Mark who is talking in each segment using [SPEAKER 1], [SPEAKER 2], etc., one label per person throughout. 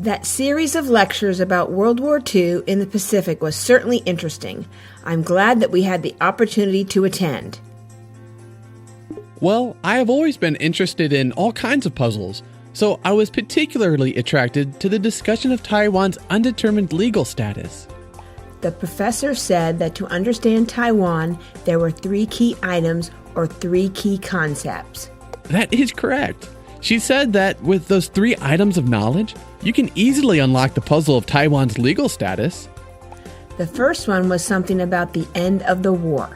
[SPEAKER 1] That series of lectures about World War II in the Pacific was certainly interesting. I'm glad that we had the opportunity to attend.
[SPEAKER 2] Well, I have always been interested in all kinds of puzzles, so I was particularly attracted to the discussion of Taiwan's undetermined legal status.
[SPEAKER 1] The professor said that to understand Taiwan, there were 3 key items or 3 key concepts.
[SPEAKER 2] That is correct. She said that with those 3 items of knowledge, you can easily unlock the puzzle of Taiwan's legal status.
[SPEAKER 1] The first one was something about the end of the war.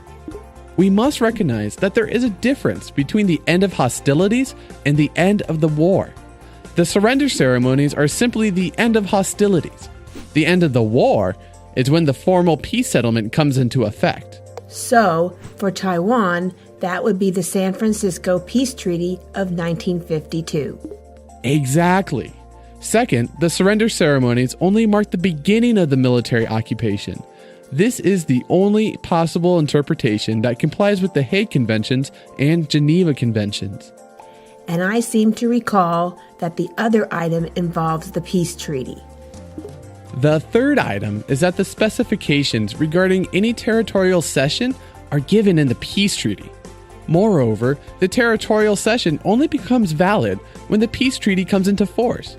[SPEAKER 2] We must recognize that there is a difference between the end of hostilities and the end of the war. The surrender ceremonies are simply the end of hostilities. The end of the war is when the formal peace settlement comes into effect.
[SPEAKER 1] So, for Taiwan, that would be the San Francisco Peace Treaty of 1952.
[SPEAKER 2] Exactly. Second, the surrender ceremonies only mark the beginning of the military occupation. This is the only possible interpretation that complies with the Hague Conventions and Geneva Conventions.
[SPEAKER 1] And I seem to recall that the other item involves the peace treaty.
[SPEAKER 2] The third item is that the specifications regarding any territorial cession are given in the peace treaty. Moreover, the territorial cession only becomes valid when the peace treaty comes into force.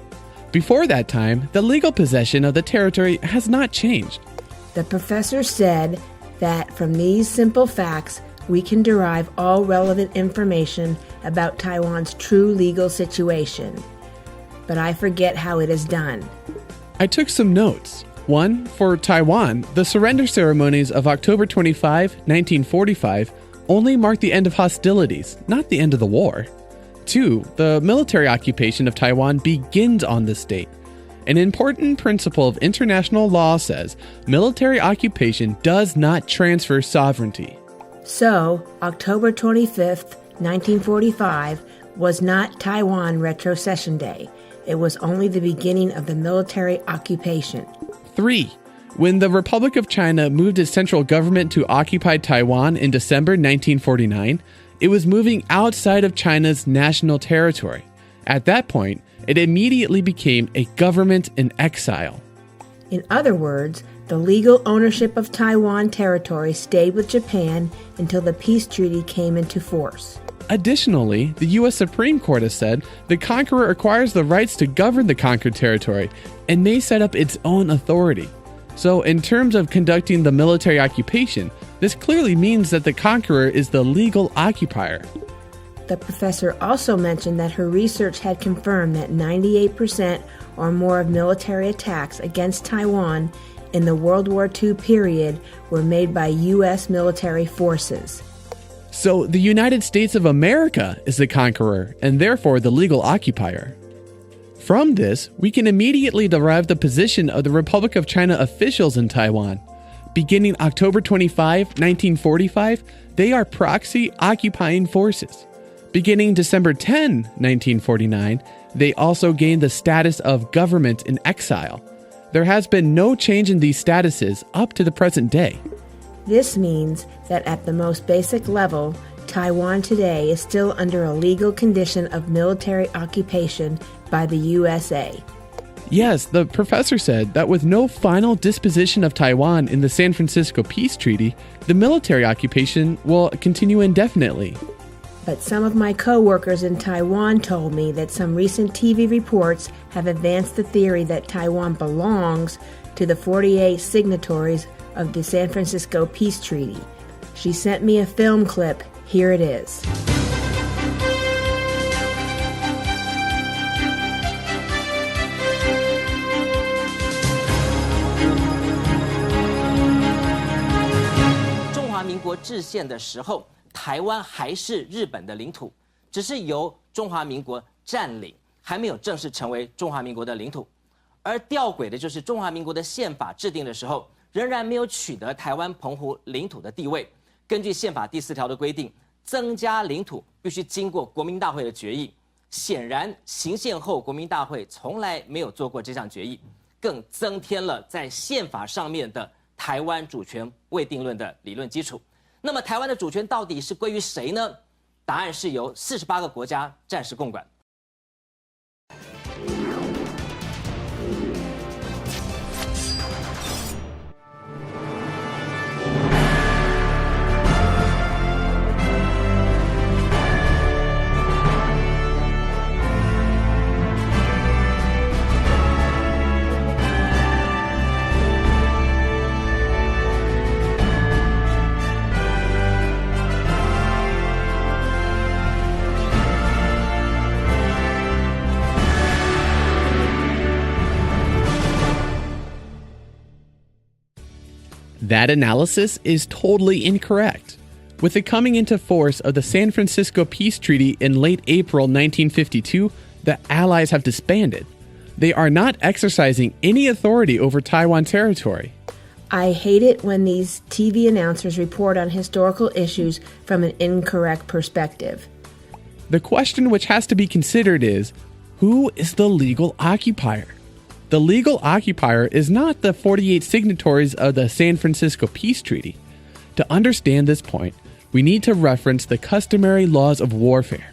[SPEAKER 2] Before that time, the legal possession of the territory has not changed.
[SPEAKER 1] The professor said that from these simple facts, we can derive all relevant information about Taiwan's true legal situation. But I forget how it is done.
[SPEAKER 2] I took some notes. 1. For Taiwan, the surrender ceremonies of October 25, 1945 only mark the end of hostilities, not the end of the war. 2. The military occupation of Taiwan begins on this date. An important principle of international law says military occupation does not transfer sovereignty.
[SPEAKER 1] So, October 25th, 1945 was not Taiwan Retrocession Day. It was only the beginning of the military occupation.
[SPEAKER 2] 3. When the Republic of China moved its central government to occupy Taiwan in December 1949, it was moving outside of China's national territory. At that point, it immediately became a government in exile.
[SPEAKER 1] In other words, the legal ownership of Taiwan territory stayed with Japan until the peace treaty came into force.
[SPEAKER 2] Additionally, the U.S. Supreme Court has said the conqueror acquires the rights to govern the conquered territory and may set up its own authority. So, in terms of conducting the military occupation, this clearly means that the conqueror is the legal occupier.
[SPEAKER 1] The professor also mentioned that her research had confirmed that 98% or more of military attacks against Taiwan in the World War II period were made by U.S. military forces.
[SPEAKER 2] So the United States of America is the conqueror and therefore the legal occupier. From this, we can immediately derive the position of the Republic of China officials in Taiwan. Beginning October 25, 1945, they are proxy occupying forces. Beginning December 10, 1949, they also gained the status of government in exile. There has been no change in these statuses up to the present day.
[SPEAKER 1] This means that at the most basic level, Taiwan today is still under a legal condition of military occupation by the USA.
[SPEAKER 2] Yes, the professor said that with no final disposition of Taiwan in the San Francisco Peace Treaty, the military occupation will continue indefinitely.
[SPEAKER 1] But some of my co-workers in Taiwan told me that some recent TV reports have advanced the theory that Taiwan belongs to the 48 signatories of the San Francisco Peace Treaty. She sent me a film clip. Here it is.
[SPEAKER 3] 中华民国制宪的时候，台湾还是日本的领土，只是由中华民国占领，还没有正式成为中华民国的领土。而吊诡的就是中华民国的宪法制定的时候，仍然没有取得台湾澎湖领土的地位。根据宪法第4条的规定，增加领土必须经过国民大会的决议。显然，行宪后国民大会从来没有做过这项决议，更增添了在宪法上面的台湾主权未定论的理论基础。那么，台湾的主权到底是归于谁呢？答案是由48个国家暂时共管。
[SPEAKER 2] That analysis is totally incorrect. With the coming into force of the San Francisco Peace Treaty in late April 1952, the Allies have disbanded. They are not exercising any authority over Taiwan territory.
[SPEAKER 1] I hate it when these TV announcers report on historical issues from an incorrect perspective.
[SPEAKER 2] The question which has to be considered is, who is the legal occupier? The legal occupier is not the 48 signatories of the San Francisco Peace Treaty. To understand this point, we need to reference the customary laws of warfare.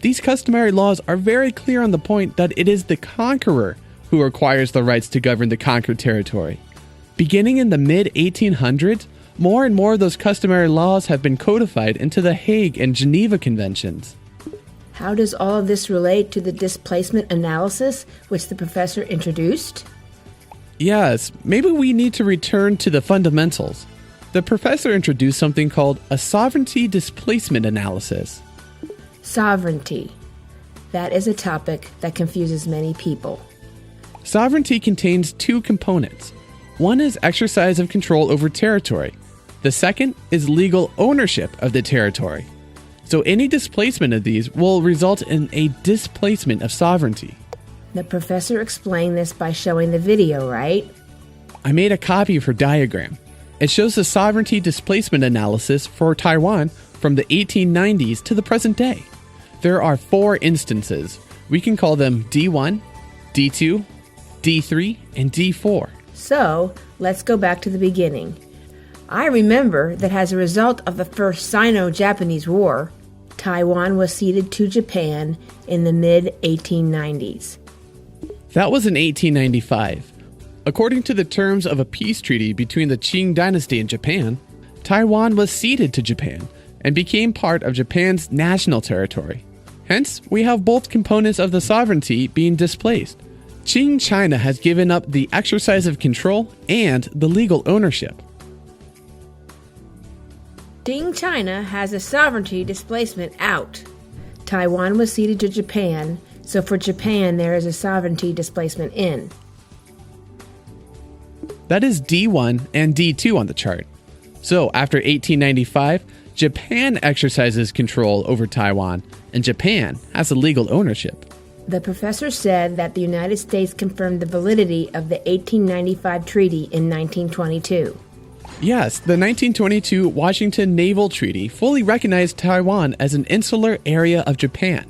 [SPEAKER 2] These customary laws are very clear on the point that it is the conqueror who acquires the rights to govern the conquered territory. Beginning in the mid-1800s, more and more of those customary laws have been codified into the Hague and Geneva Conventions.
[SPEAKER 1] How does all of this relate to the displacement analysis which the professor introduced?
[SPEAKER 2] Yes, maybe we need to return to the fundamentals. The professor introduced something called a sovereignty displacement analysis.
[SPEAKER 1] Sovereignty. That is a topic that confuses many people.
[SPEAKER 2] Sovereignty contains two components. One is exercise of control over territory. The second is legal ownership of the territory. So any displacement of these will result in a displacement of sovereignty.
[SPEAKER 1] The professor explained this by showing the video, right?
[SPEAKER 2] I made a copy of her diagram. It shows the sovereignty displacement analysis for Taiwan from the 1890s to the present day. There are 4 instances. We can call them D1, D2, D3, and D4.
[SPEAKER 1] So, let's go back to the beginning. I remember that as a result of the First Sino-Japanese War, Taiwan was ceded to Japan in the mid-1890s.
[SPEAKER 2] That was in 1895. According to the terms of a peace treaty between the Qing dynasty and Japan, Taiwan was ceded to Japan and became part of Japan's national territory. Hence, we have both components of the sovereignty being displaced. Qing China has given up the exercise of control and the legal ownership.
[SPEAKER 1] Qing China has a sovereignty displacement out. Taiwan was ceded to Japan, so for Japan there is a sovereignty displacement in.
[SPEAKER 2] That is D1 and D2 on the chart. So after 1895, Japan exercises control over Taiwan, and Japan has a legal ownership.
[SPEAKER 1] The professor said that the United States confirmed the validity of the 1895 treaty in 1922.
[SPEAKER 2] Yes, the 1922 Washington Naval Treaty fully recognized Taiwan as an insular area of Japan.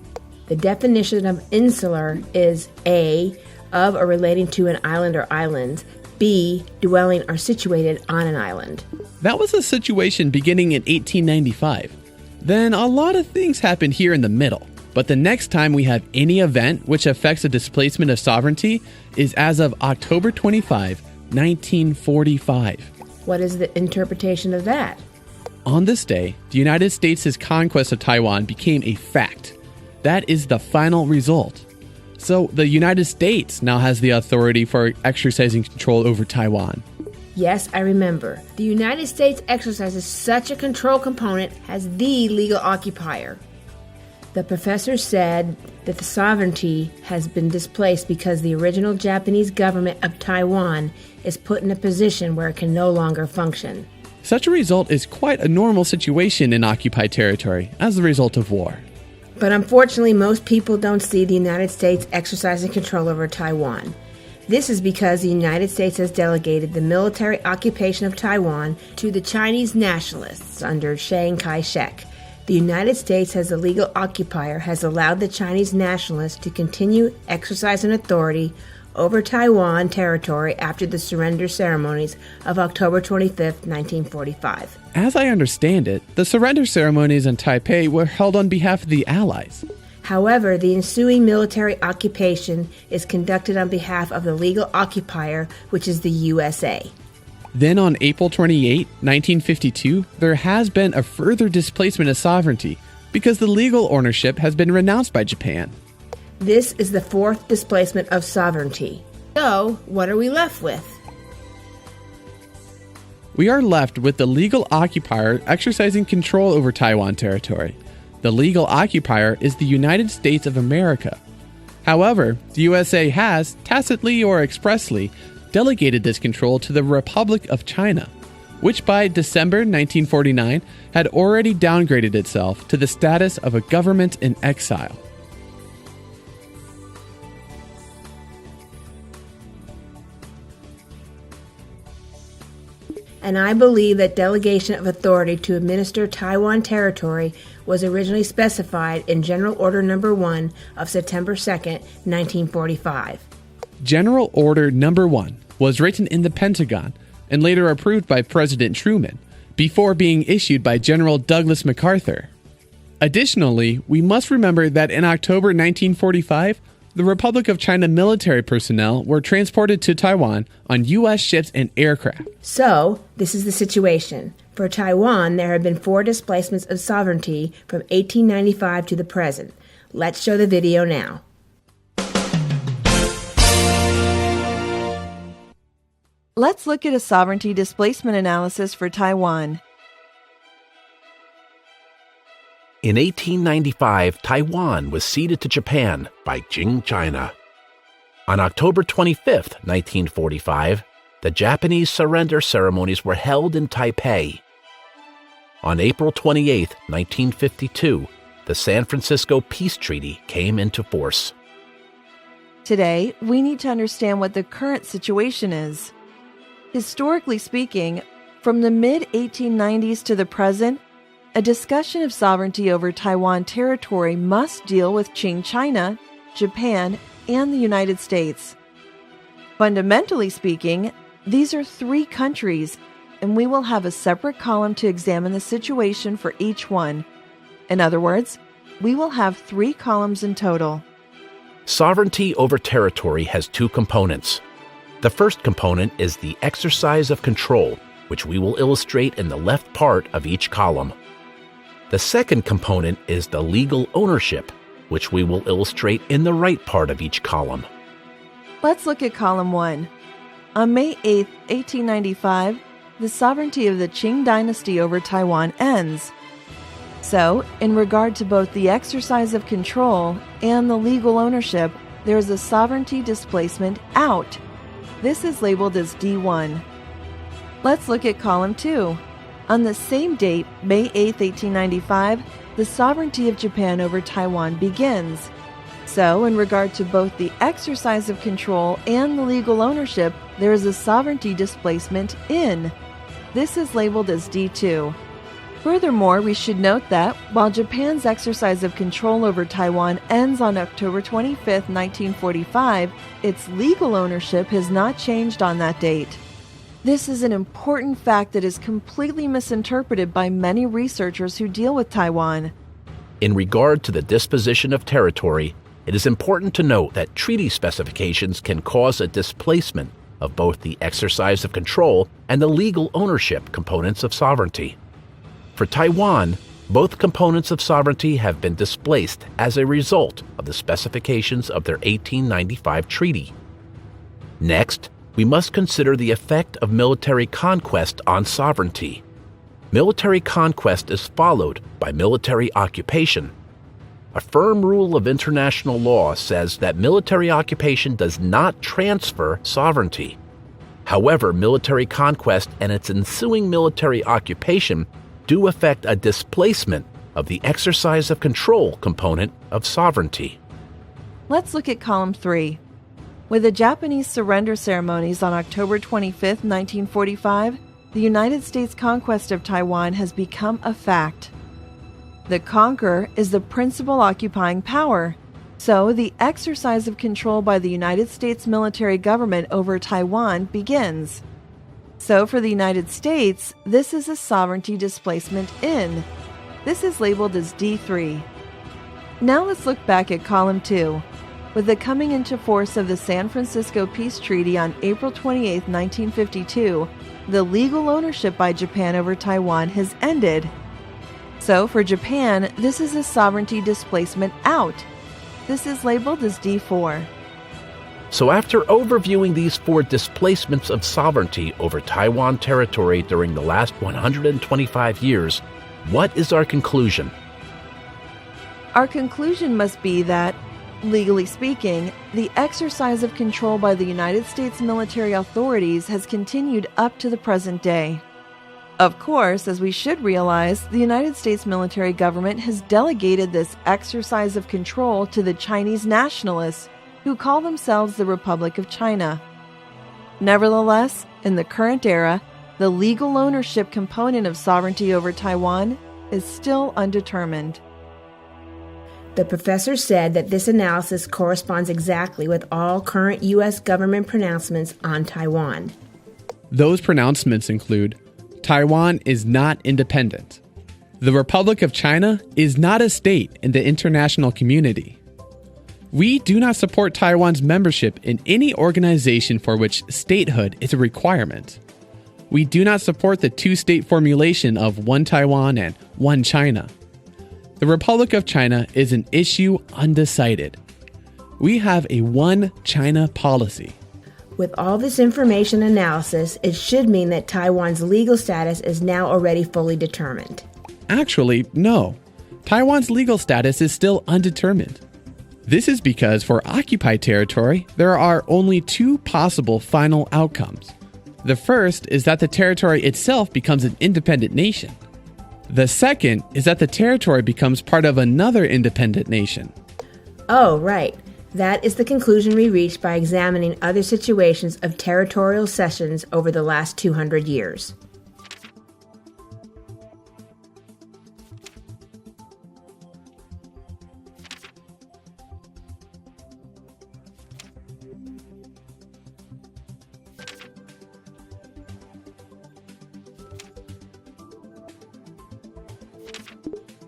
[SPEAKER 1] The definition of insular is A, of or relating to an island or islands, B, dwelling or situated on an island.
[SPEAKER 2] That was the situation beginning in 1895. Then a lot of things happened here in the middle. But the next time we have any event which affects the displacement of sovereignty is as of October 25, 1945.
[SPEAKER 1] What is the interpretation of that?
[SPEAKER 2] On this day, the United States' conquest of Taiwan became a fact. That is the final result. So the United States now has the authority for exercising control over Taiwan.
[SPEAKER 1] Yes, I remember. The United States exercises such a control component as the legal occupier. The professor said that the sovereignty has been displaced because the original Japanese government of Taiwan is put in a position where it can no longer function.
[SPEAKER 2] Such a result is quite a normal situation in occupied territory as a result of war.
[SPEAKER 1] But unfortunately, most people don't see the United States exercising control over Taiwan. This is because the United States has delegated the military occupation of Taiwan to the Chinese nationalists under Chiang Kai-shek. The United States, as the legal occupier, has allowed the Chinese nationalists to continue exercising authority over Taiwan territory after the surrender ceremonies of October 25, 1945.
[SPEAKER 2] As I understand it, the surrender ceremonies in Taipei were held on behalf of the Allies.
[SPEAKER 1] However, the ensuing military occupation is conducted on behalf of the legal occupier, which is the USA.
[SPEAKER 2] Then on April 28, 1952, there has been a further displacement of sovereignty because the legal ownership has been renounced by Japan.
[SPEAKER 1] This is the 4th displacement of sovereignty. So, what are we left with?
[SPEAKER 2] We are left with the legal occupier exercising control over Taiwan territory. The legal occupier is the United States of America. However, the USA has, tacitly or expressly, delegated this control to the Republic of China, which by December 1949 had already downgraded itself to the status of a government in exile.
[SPEAKER 1] And I believe that delegation of authority to administer Taiwan territory was originally specified in General Order No. 1 of September 2nd, 1945.
[SPEAKER 2] General Order No. 1 was written in the Pentagon and later approved by President Truman, before being issued by General Douglas MacArthur. Additionally, we must remember that in October 1945, the Republic of China military personnel were transported to Taiwan on U.S. ships and aircraft.
[SPEAKER 1] So, this is the situation. For Taiwan, there have been 4 displacements of sovereignty from 1895 to the present. Let's show the video now.
[SPEAKER 4] Let's look at a sovereignty displacement analysis for Taiwan.
[SPEAKER 5] In 1895, Taiwan was ceded to Japan by Qing China. On October 25, 1945, the Japanese surrender ceremonies were held in Taipei. On April 28, 1952, the San Francisco Peace Treaty came into force.
[SPEAKER 4] Today, we need to understand what the current situation is. Historically speaking, from the mid-1890s to the present, a discussion of sovereignty over Taiwan territory must deal with Qing China, Japan, and the United States. Fundamentally speaking, these are 3 countries, and we will have a separate column to examine the situation for each one. In other words, we will have 3 columns in total.
[SPEAKER 5] Sovereignty over territory has 2 components. The first component is the exercise of control, which we will illustrate in the left part of each column. The second component is the legal ownership, which we will illustrate in the right part of each column.
[SPEAKER 4] Let's look at column 1. On May 8, 1895, the sovereignty of the Qing dynasty over Taiwan ends. So, in regard to both the exercise of control and the legal ownership, there is a sovereignty displacement out. This is labeled as D1. Let's look at column 2. On the same date, May 8, 1895, the sovereignty of Japan over Taiwan begins. So, in regard to both the exercise of control and the legal ownership, there is a sovereignty displacement in. This is labeled as D2. Furthermore, we should note that while Japan's exercise of control over Taiwan ends on October 25, 1945, its legal ownership has not changed on that date. This is an important fact that is completely misinterpreted by many researchers who deal with Taiwan.
[SPEAKER 5] In regard to the disposition of territory, it is important to note that treaty specifications can cause a displacement of both the exercise of control and the legal ownership components of sovereignty. For Taiwan, both components of sovereignty have been displaced as a result of the specifications of their 1895 treaty. Next, we must consider the effect of military conquest on sovereignty. Military conquest is followed by military occupation. A firm rule of international law says that military occupation does not transfer sovereignty. However, military conquest and its ensuing military occupation do affect a displacement of the exercise of control component of sovereignty.
[SPEAKER 4] Let's look at column 3. With the Japanese surrender ceremonies on October 25, 1945, the United States conquest of Taiwan has become a fact. The conqueror is the principal occupying power, so the exercise of control by the United States military government over Taiwan begins. So for the United States, this is a sovereignty displacement in. This is labeled as D3. Now let's look back at column 2. With the coming into force of the San Francisco Peace Treaty on April 28, 1952, the legal ownership by Japan over Taiwan has ended. So for Japan, this is a sovereignty displacement out. This is labeled as D4.
[SPEAKER 5] So after overviewing these 4 displacements of sovereignty over Taiwan territory during the last 125 years, what is our conclusion?
[SPEAKER 4] Our conclusion must be that, legally speaking, the exercise of control by the United States military authorities has continued up to the present day. Of course, as we should realize, the United States military government has delegated this exercise of control to the Chinese nationalists who call themselves the Republic of China. Nevertheless, in the current era, the legal ownership component of sovereignty over Taiwan is still undetermined.
[SPEAKER 1] The professor said that this analysis corresponds exactly with all current U.S. government pronouncements on Taiwan.
[SPEAKER 2] Those pronouncements include Taiwan is not independent. The Republic of China is not a state in the international community. We do not support Taiwan's membership in any organization for which statehood is a requirement. We do not support the two-state formulation of one Taiwan and one China. The Republic of China is an issue undecided. We have a one China policy.
[SPEAKER 1] With all this information analysis, it should mean that Taiwan's legal status is now already fully determined.
[SPEAKER 2] Actually, no. Taiwan's legal status is still undetermined. This is because for occupied territory, there are only two possible final outcomes. The first is that the territory itself becomes an independent nation. The second is that the territory becomes part of another independent nation.
[SPEAKER 1] Oh, right. That is the conclusion we reached by examining other situations of territorial cessions over the last 200 years.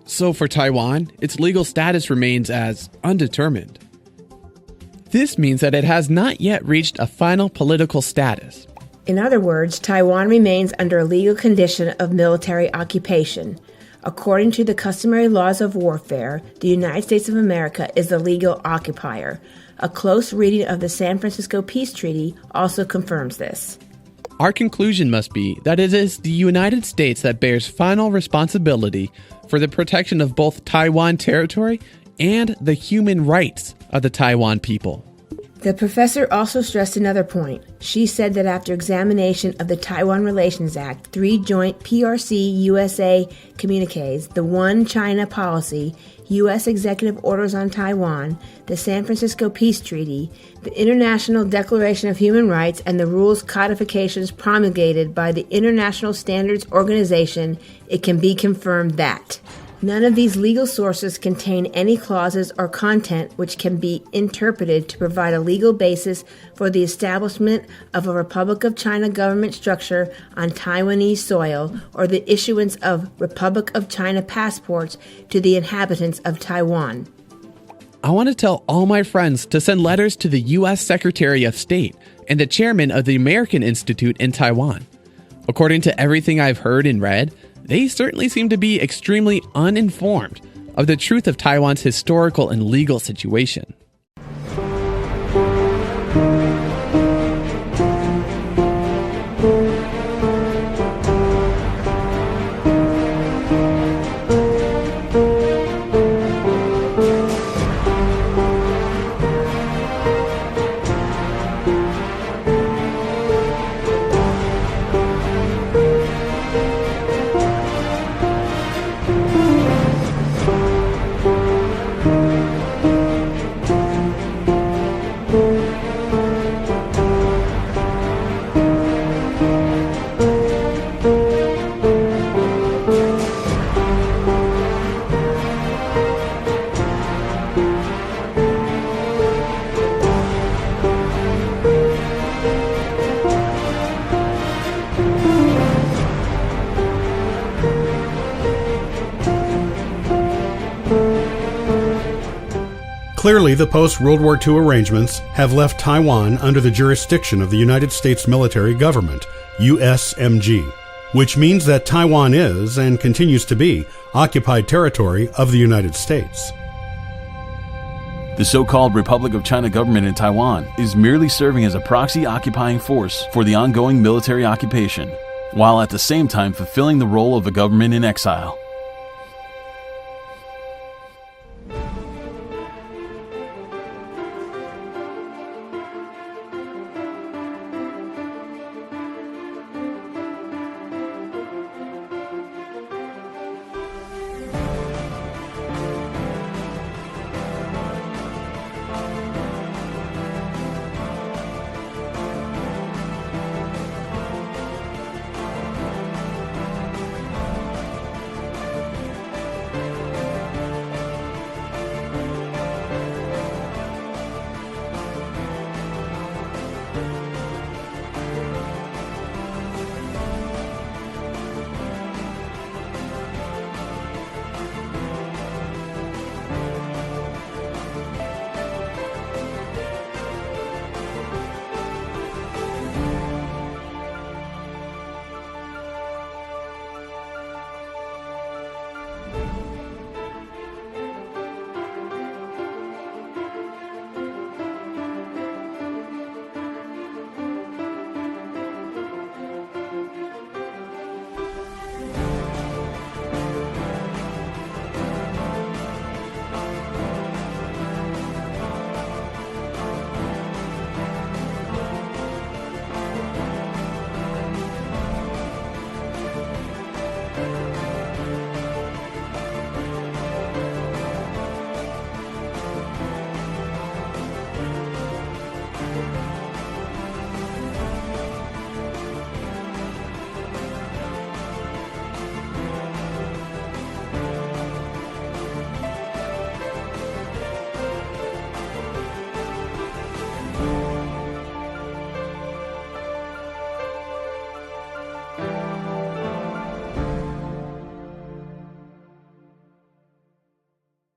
[SPEAKER 2] So for Taiwan, its legal status remains as undetermined. This means that it has not yet reached a final political status.
[SPEAKER 1] In other words, Taiwan remains under a legal condition of military occupation. According to the customary laws of warfare, the United States of America is the legal occupier. A close reading of the San Francisco Peace Treaty also confirms this.
[SPEAKER 2] Our conclusion must be that it is the United States that bears final responsibility for the protection of both Taiwan territory and the human rights of the Taiwan people.
[SPEAKER 1] The professor also stressed another point. She said that after examination of the Taiwan Relations Act, 3 joint PRC-USA communiques, the One China Policy, U.S. Executive Orders on Taiwan, the San Francisco Peace Treaty, the International Declaration of Human Rights, and the rules codifications promulgated by the International Standards Organization, it can be confirmed that none of these legal sources contain any clauses or content which can be interpreted to provide a legal basis for the establishment of a Republic of China government structure on Taiwanese soil or the issuance of Republic of China passports to the inhabitants of Taiwan.
[SPEAKER 2] I want to tell all my friends to send letters to the U.S. Secretary of State and the chairman of the American Institute in Taiwan. According to everything I've heard and read, they certainly seem to be extremely uninformed of the truth of Taiwan's historical and legal situation.
[SPEAKER 6] Clearly, the post-World War II arrangements have left Taiwan under the jurisdiction of the United States military government, USMG, which means that Taiwan is, and continues to be, occupied territory of the United States.
[SPEAKER 7] The so-called Republic of China government in Taiwan is merely serving as a proxy occupying force for the ongoing military occupation, while at the same time fulfilling the role of a government in exile.